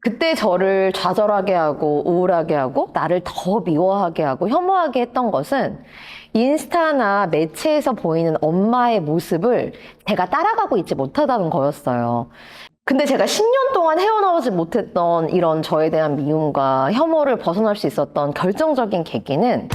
그때 저를 좌절하게 하고 우울하게 하고 나를 더 미워하게 하고 혐오하게 했던 것은 인스타나 매체에서 보이는 엄마의 모습을 제가 따라가고 있지 못하다는 거였어요. 근데 제가 10년 동안 헤어나오지 못했던 이런 저에 대한 미움과 혐오를 벗어날 수 있었던 결정적인 계기는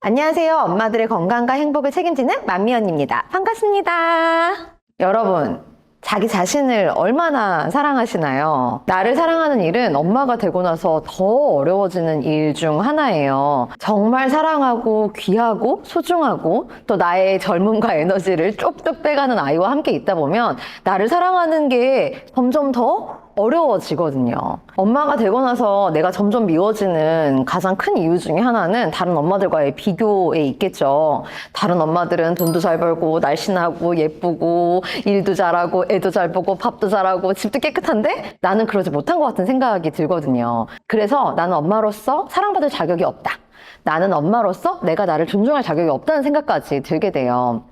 안녕하세요. 엄마들의 건강과 행복을 책임지는 맘미 언니입니다. 반갑습니다. 여러분, 자기 자신을 얼마나 사랑하시나요? 나를 사랑하는 일은 엄마가 되고 나서 더 어려워지는 일 중 하나예요. 정말 사랑하고 귀하고 소중하고 또 나의 젊음과 에너지를 쪽쪽 빼가는 아이와 함께 있다 보면 나를 사랑하는 게 점점 더 어려워지거든요. 엄마가 되고 나서 내가 점점 미워지는 가장 큰 이유 중에 하나는 다른 엄마들과의 비교에 있겠죠. 다른 엄마들은 돈도 잘 벌고 날씬하고 예쁘고 일도 잘하고 애도 잘 보고 밥도 잘하고 집도 깨끗한데 나는 그러지 못한 것 같은 생각이 들거든요. 그래서 나는 엄마로서 사랑받을 자격이 없다. 나는 엄마로서 내가 나를 존중할 자격이 없다는 생각까지 들게 돼요.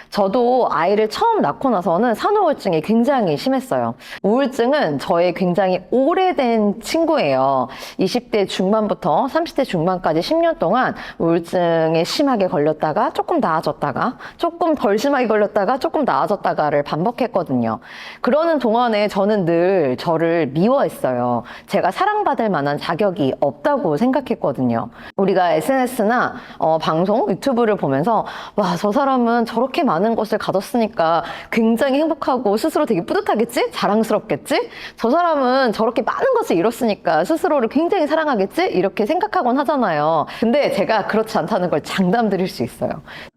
저도 아이를 처음 낳고 나서는 산후우울증이 굉장히 심했어요. 우울증은 저의 굉장히 오래된 친구예요. 20대 중반부터 30대 중반까지 10년 동안 우울증에 심하게 걸렸다가 조금 나아졌다가 조금 덜 심하게 걸렸다가 조금 나아졌다가를 반복했거든요. 그러는 동안에 저는 늘 저를 미워했어요. 제가 사랑받을 만한 자격이 없다고 생각했거든요. 우리가 SNS나 방송, 유튜브를 보면서 와, 저 사람은 저렇게 많은 것을 가졌으니까 굉장히 행복하고 스스로 되게 뿌듯하겠지? 자랑스럽겠지? 저 사람은 저렇게 많은 것을 이뤘으니까 스스로를 굉장히 사랑하겠지? 이렇게 생각하곤 하잖아요. 근데 제가 그렇지 않다는 걸 장담드릴 수 있어요.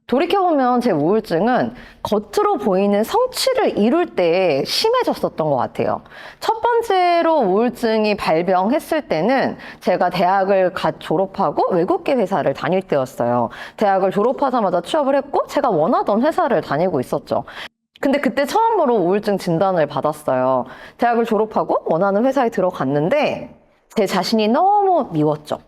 돌이켜보면 제 우울증은 겉으로 보이는 성취를 이룰 때 심해졌었던 것 같아요. 첫 번째로 우울증이 발병했을 때는 제가 대학을 갓 졸업하고 외국계 회사를 다닐 때였어요. 대학을 졸업하자마자 취업을 했고 제가 원하던 회사를 다니고 있었죠. 근데 그때 처음으로 우울증 진단을 받았어요. 대학을 졸업하고 원하는 회사에 들어갔는데 제 자신이 너무 미웠죠.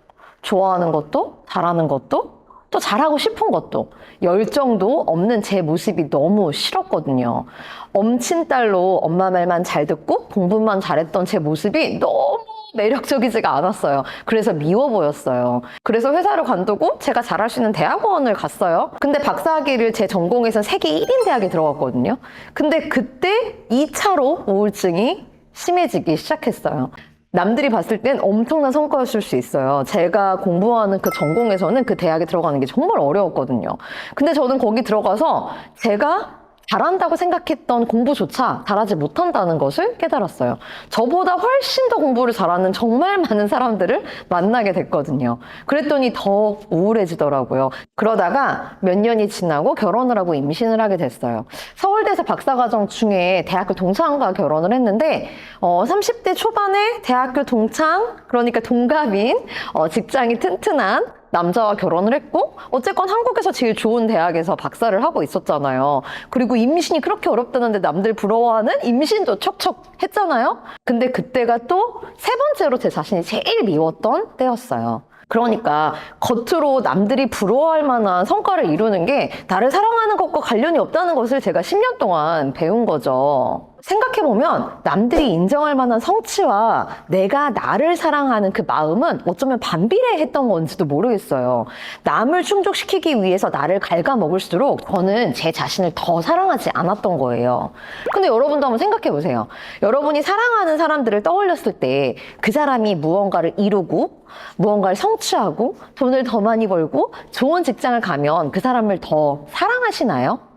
좋아하는 것도 잘하는 것도 또 잘하고 싶은 것도 열정도 없는 제 모습이 너무 싫었거든요. 엄친딸로 엄마 말만 잘 듣고 공부만 잘했던 제 모습이 너무 매력적이지가 않았어요. 그래서 미워 보였어요. 그래서 회사를 관두고 제가 잘할 수 있는 대학원을 갔어요. 근데 박사학위를 제 전공에선 세계 1인 대학에 들어갔거든요. 근데 그때 2차로 우울증이 심해지기 시작했어요. 남들이 봤을 땐 엄청난 성과였을 수 있어요. 제가 공부하는 그 전공에서는 그 대학에 들어가는 게 정말 어려웠거든요. 근데 저는 거기 들어가서 제가 잘한다고 생각했던 공부조차 잘하지 못한다는 것을 깨달았어요. 저보다 훨씬 더 공부를 잘하는 정말 많은 사람들을 만나게 됐거든요. 그랬더니 더 우울해지더라고요. 그러다가 몇 년이 지나고 결혼을 하고 임신을 하게 됐어요. 서울대에서 박사과정 중에 대학교 동창과 결혼을 했는데 30대 초반에 대학교 동창, 그러니까 동갑인 직장이 튼튼한 남자와 결혼을 했고 어쨌건 한국에서 제일 좋은 대학에서 박사를 하고 있었잖아요. 그리고 임신이 그렇게 어렵다는데 남들 부러워하는 임신도 척척 했잖아요. 근데 그때가 또 세 번째로 제 자신이 제일 미웠던 때였어요. 그러니까 겉으로 남들이 부러워할 만한 성과를 이루는 게 나를 사랑하는 것과 관련이 없다는 것을 제가 10년 동안 배운 거죠. 생각해보면 남들이 인정할 만한 성취와 내가 나를 사랑하는 그 마음은 어쩌면 반비례했던 건지도 모르겠어요. 남을 충족시키기 위해서 나를 갉아먹을수록 저는 제 자신을 더 사랑하지 않았던 거예요. 근데 여러분도 한번 생각해보세요. 여러분이 사랑하는 사람들을 떠올렸을 때 그 사람이 무언가를 이루고 무언가를 성취하고 돈을 더 많이 벌고 좋은 직장을 가면 그 사람을 더 사랑하시나요?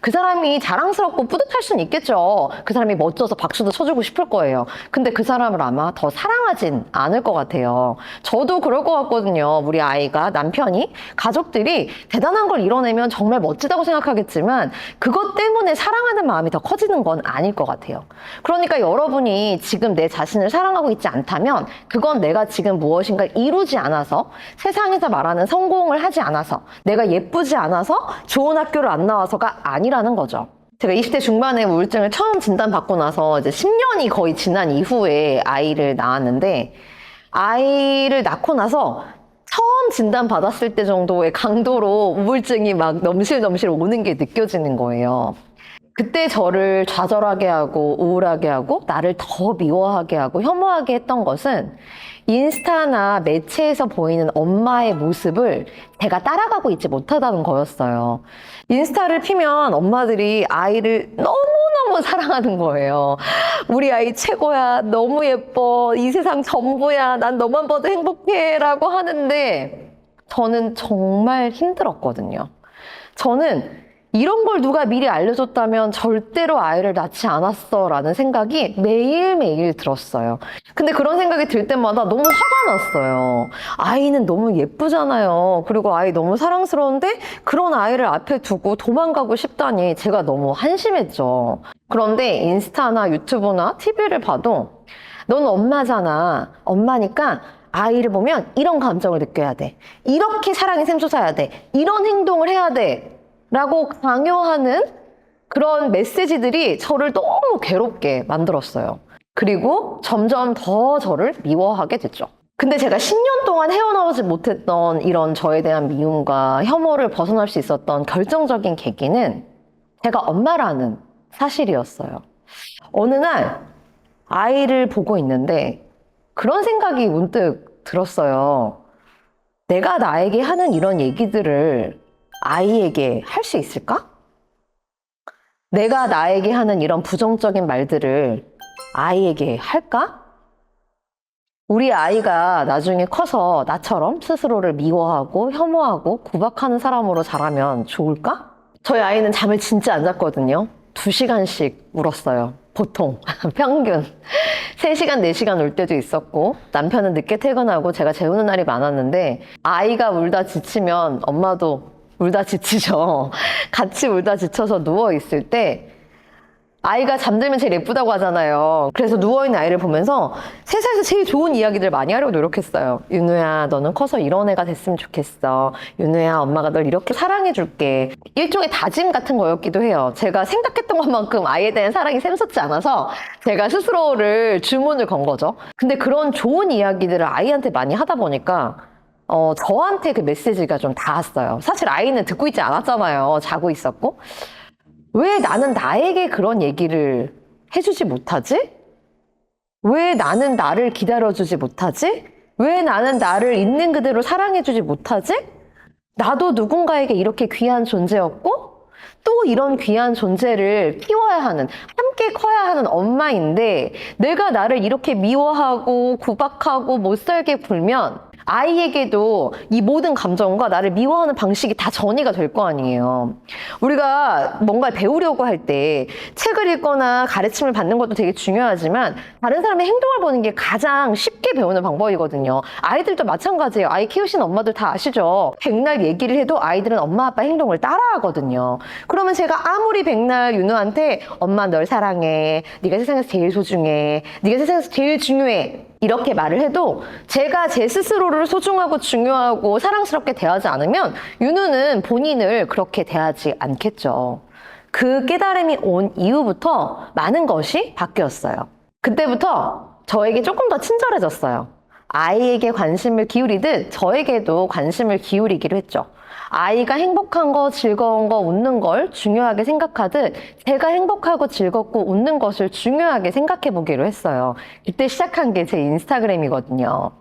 그 사람이 자랑스럽고 뿌듯할 수는 있겠죠. 그 사람이 멋져서 박수도 쳐주고 싶을 거예요. 근데 그 사람을 아마 더 사랑하진 않을 것 같아요. 저도 그럴 것 같거든요. 우리 아이가, 남편이, 가족들이 대단한 걸 이뤄내면 정말 멋지다고 생각하겠지만 그것 때문에 사랑하는 마음이 더 커지는 건 아닐 것 같아요. 그러니까 여러분이 지금 내 자신을 사랑하고 있지 않다면 그건 내가 지금 무엇인가 이루지 않아서, 세상에서 말하는 성공을 하지 않아서, 내가 예쁘지 않아서, 좋은 학교를 안 나와서가 아니라는 거죠. 제가 20대 중반에 우울증을 처음 진단받고 나서 이제 10년이 거의 지난 이후에 아이를 낳았는데, 아이를 낳고 나서 처음 진단받았을 때 정도의 강도로 우울증이 막 넘실넘실 오는 게 느껴지는 거예요. 그때 저를 좌절하게 하고 우울하게 하고 나를 더 미워하게 하고 혐오하게 했던 것은 인스타나 매체에서 보이는 엄마의 모습을 제가 따라가고 있지 못하다는 거였어요. 인스타를 피면 엄마들이 아이를 너무너무 사랑하는 거예요. 우리 아이 최고야. 너무 예뻐. 이 세상 전부야. 난 너만 봐도 행복해. 라고 하는데 저는 정말 힘들었거든요. 저는 이런 걸 누가 미리 알려줬다면 절대로 아이를 낳지 않았어 라는 생각이 매일매일 들었어요. 근데 그런 생각이 들 때마다 너무 화가 났어요. 아이는 너무 예쁘잖아요. 그리고 아이 너무 사랑스러운데 그런 아이를 앞에 두고 도망가고 싶다니 제가 너무 한심했죠. 그런데 인스타나 유튜브나 TV를 봐도 넌 엄마잖아. 엄마니까 아이를 보면 이런 감정을 느껴야 돼. 이렇게 사랑이 샘솟아야 돼. 이런 행동을 해야 돼. 라고 강요하는 그런 메시지들이 저를 너무 괴롭게 만들었어요. 그리고 점점 더 저를 미워하게 됐죠. 근데 제가 10년 동안 헤어나오지 못했던 이런 저에 대한 미움과 혐오를 벗어날 수 있었던 결정적인 계기는 제가 엄마라는 사실이었어요. 어느 날 아이를 보고 있는데 그런 생각이 문득 들었어요. 내가 나에게 하는 이런 얘기들을 아이에게 할 수 있을까? 내가 나에게 하는 이런 부정적인 말들을 아이에게 할까? 우리 아이가 나중에 커서 나처럼 스스로를 미워하고 혐오하고 구박하는 사람으로 자라면 좋을까? 저희 아이는 잠을 진짜 안 잤거든요. 2시간씩 울었어요. 보통 평균 3시간, 4시간 울 때도 있었고 남편은 늦게 퇴근하고 제가 재우는 날이 많았는데 아이가 울다 지치면 엄마도 울다 지치죠. 같이 울다 지쳐서 누워있을 때 아이가 잠들면 제일 예쁘다고 하잖아요. 그래서 누워있는 아이를 보면서 세상에서 제일 좋은 이야기들 많이 하려고 노력했어요. 윤우야, 너는 커서 이런 애가 됐으면 좋겠어. 윤우야, 엄마가 널 이렇게 사랑해줄게. 일종의 다짐 같은 거였기도 해요. 제가 생각했던 것만큼 아이에 대한 사랑이 샘솟지 않아서 제가 스스로를 주문을 건 거죠. 근데 그런 좋은 이야기들을 아이한테 많이 하다 보니까 저한테 그 메시지가 좀 닿았어요. 사실 아이는 듣고 있지 않았잖아요. 자고 있었고. 왜 나는 나에게 그런 얘기를 해주지 못하지? 왜 나는 나를 기다려주지 못하지? 왜 나는 나를 있는 그대로 사랑해주지 못하지? 나도 누군가에게 이렇게 귀한 존재였고 또 이런 귀한 존재를 키워야 하는, 함께 커야 하는 엄마인데 내가 나를 이렇게 미워하고 구박하고 못살게 굴면 아이에게도 이 모든 감정과 나를 미워하는 방식이 다 전이가 될 거 아니에요. 우리가 뭔가를 배우려고 할 때 책을 읽거나 가르침을 받는 것도 되게 중요하지만 다른 사람의 행동을 보는 게 가장 쉽게 배우는 방법이거든요. 아이들도 마찬가지예요. 아이 키우시는 엄마들 다 아시죠? 백날 얘기를 해도 아이들은 엄마 아빠 행동을 따라하거든요. 그러면 제가 아무리 백날 윤우한테 엄마 널 사랑해, 네가 세상에서 제일 소중해, 네가 세상에서 제일 중요해 이렇게 말을 해도 제가 제 스스로를 소중하고 중요하고 사랑스럽게 대하지 않으면 윤우는 본인을 그렇게 대하지 않겠죠. 그 깨달음이 온 이후부터 많은 것이 바뀌었어요. 그때부터 저에게 조금 더 친절해졌어요. 아이에게 관심을 기울이듯 저에게도 관심을 기울이기로 했죠. 아이가 행복한 거, 즐거운 거, 웃는 걸 중요하게 생각하듯 제가 행복하고 즐겁고 웃는 것을 중요하게 생각해 보기로 했어요. 이때 시작한 게 제 인스타그램이거든요.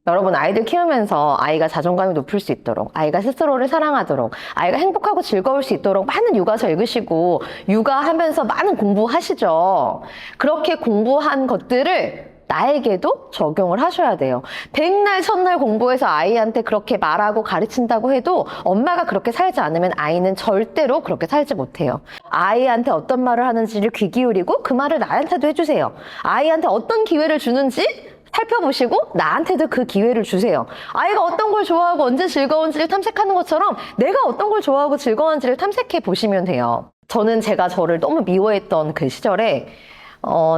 여러분, 아이들 키우면서 아이가 자존감이 높을 수 있도록, 아이가 스스로를 사랑하도록, 아이가 행복하고 즐거울 수 있도록 많은 육아서 읽으시고 육아하면서 많은 공부하시죠. 그렇게 공부한 것들을 나에게도 적용을 하셔야 돼요. 백날 첫날 공부해서 아이한테 그렇게 말하고 가르친다고 해도 엄마가 그렇게 살지 않으면 아이는 절대로 그렇게 살지 못해요. 아이한테 어떤 말을 하는지를 귀 기울이고 그 말을 나한테도 해주세요. 아이한테 어떤 기회를 주는지 살펴보시고 나한테도 그 기회를 주세요. 아이가 어떤 걸 좋아하고 언제 즐거운지를 탐색하는 것처럼 내가 어떤 걸 좋아하고 즐거운지를 탐색해 보시면 돼요. 저는 제가 저를 너무 미워했던 그 시절에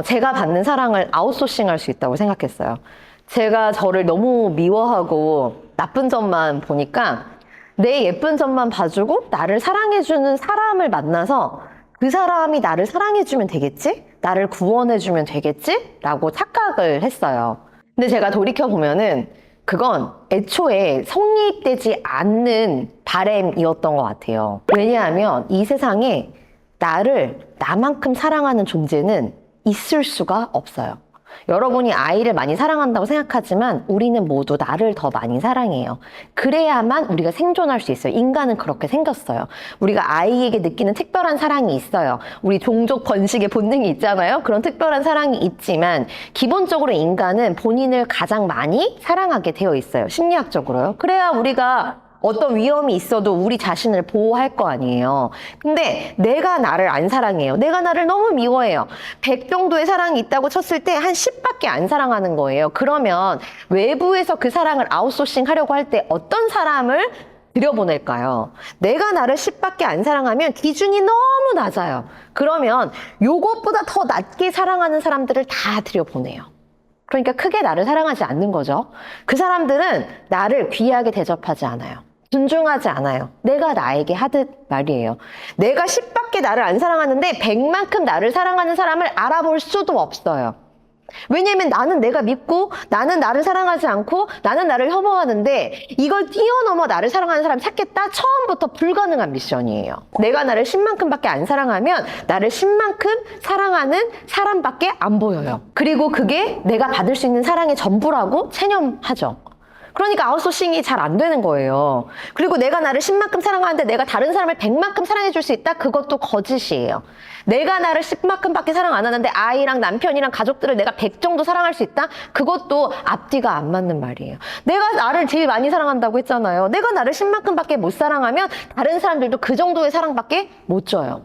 제가 받는 사랑을 아웃소싱 할 수 있다고 생각했어요. 제가 저를 너무 미워하고 나쁜 점만 보니까 내 예쁜 점만 봐주고 나를 사랑해주는 사람을 만나서 그 사람이 나를 사랑해주면 되겠지? 나를 구원해주면 되겠지? 라고 착각을 했어요. 근데 제가 돌이켜보면은 그건 애초에 성립되지 않는 바램이었던 것 같아요. 왜냐하면 이 세상에 나를 나만큼 사랑하는 존재는 있을 수가 없어요. 여러분이 아이를 많이 사랑한다고 생각하지만 우리는 모두 나를 더 많이 사랑해요. 그래야만 우리가 생존할 수 있어요. 인간은 그렇게 생겼어요. 우리가 아이에게 느끼는 특별한 사랑이 있어요. 우리 종족 번식의 본능이 있잖아요. 그런 특별한 사랑이 있지만 기본적으로 인간은 본인을 가장 많이 사랑하게 되어 있어요. 심리학적으로요. 그래야 우리가 어떤 위험이 있어도 우리 자신을 보호할 거 아니에요. 근데 내가 나를 안 사랑해요. 내가 나를 너무 미워해요. 100 정도의 사랑이 있다고 쳤을 때 한 10밖에 안 사랑하는 거예요. 그러면 외부에서 그 사랑을 아웃소싱 하려고 할 때 어떤 사람을 들여보낼까요? 내가 나를 10밖에 안 사랑하면 기준이 너무 낮아요. 그러면 요것보다 더 낮게 사랑하는 사람들을 다 들여보내요. 그러니까 크게 나를 사랑하지 않는 거죠. 그 사람들은 나를 귀하게 대접하지 않아요. 존중하지 않아요. 내가 나에게 하듯 말이에요. 내가 10밖에 나를 안 사랑하는데 100만큼 나를 사랑하는 사람을 알아볼 수도 없어요. 왜냐면 나는 내가 믿고 나는 나를 사랑하지 않고 나는 나를 혐오하는데 이걸 뛰어넘어 나를 사랑하는 사람 찾겠다? 처음부터 불가능한 미션이에요. 내가 나를 10만큼밖에 안 사랑하면 나를 10만큼 사랑하는 사람밖에 안 보여요. 그리고 그게 내가 받을 수 있는 사랑의 전부라고 체념하죠. 그러니까 아웃소싱이 잘 안 되는 거예요. 그리고 내가 나를 10만큼 사랑하는데 내가 다른 사람을 100만큼 사랑해줄 수 있다? 그것도 거짓이에요. 내가 나를 10만큼밖에 사랑 안 하는데 아이랑 남편이랑 가족들을 내가 100 정도 사랑할 수 있다? 그것도 앞뒤가 안 맞는 말이에요. 내가 나를 제일 많이 사랑한다고 했잖아요. 내가 나를 10만큼밖에 못 사랑하면 다른 사람들도 그 정도의 사랑밖에 못 줘요.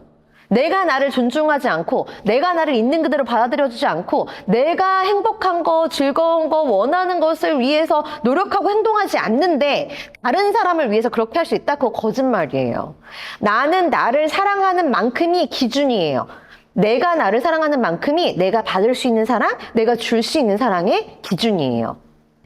내가 나를 존중하지 않고 내가 나를 있는 그대로 받아들여주지 않고 내가 행복한 거, 즐거운 거, 원하는 것을 위해서 노력하고 행동하지 않는데 다른 사람을 위해서 그렇게 할 수 있다? 그거 거짓말이에요. 나는 나를 사랑하는 만큼이 기준이에요. 내가 나를 사랑하는 만큼이 내가 받을 수 있는 사랑, 내가 줄 수 있는 사랑의 기준이에요.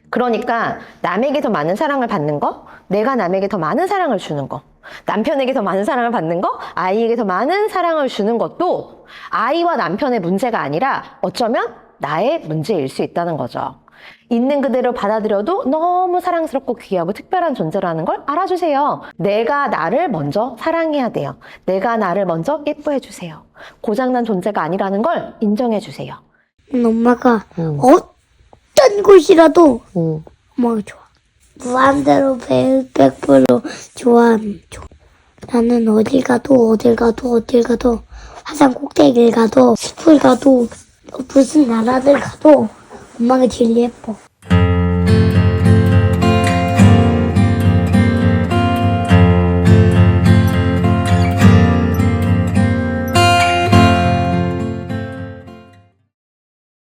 그러니까 남에게 더 많은 사랑을 받는 거, 내가 남에게 더 많은 사랑을 주는 거, 남편에게 더 많은 사랑을 받는 거, 아이에게 더 많은 사랑을 주는 것도 아이와 남편의 문제가 아니라 어쩌면 나의 문제일 수 있다는 거죠. 있는 그대로 받아들여도 너무 사랑스럽고 귀하고 특별한 존재라는 걸 알아주세요. 내가 나를 먼저 사랑해야 돼요. 내가 나를 먼저 예뻐해 주세요. 고장난 존재가 아니라는 걸 인정해 주세요. 엄마가 어떤 곳이라도 엄마가 좋아. 무한대로 100% 좋아하면 좋아. 나는 어딜 가도 화산 꼭대기를 가도 숲을 가도 무슨 나라들 가도 엄마가 제일 예뻐.